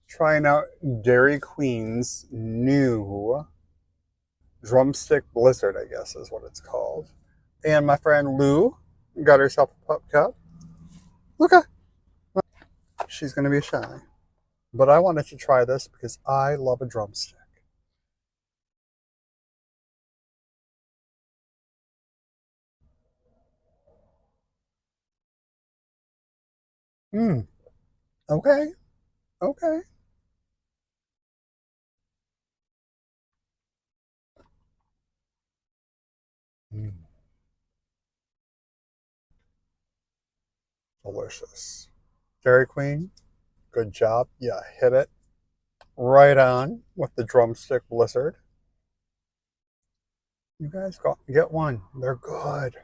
Trying out Dairy Queen's new Drumstick Blizzard, I guess is what it's called. And my friend Lou got herself a pup cup. Look at, she's going to be shy. But I wanted to try this because I love a drumstick. Hmm. Okay. Okay. Mm, delicious. Dairy Queen, good job. Yeah, hit it right on with the drumstick blizzard. You guys got get one. They're good.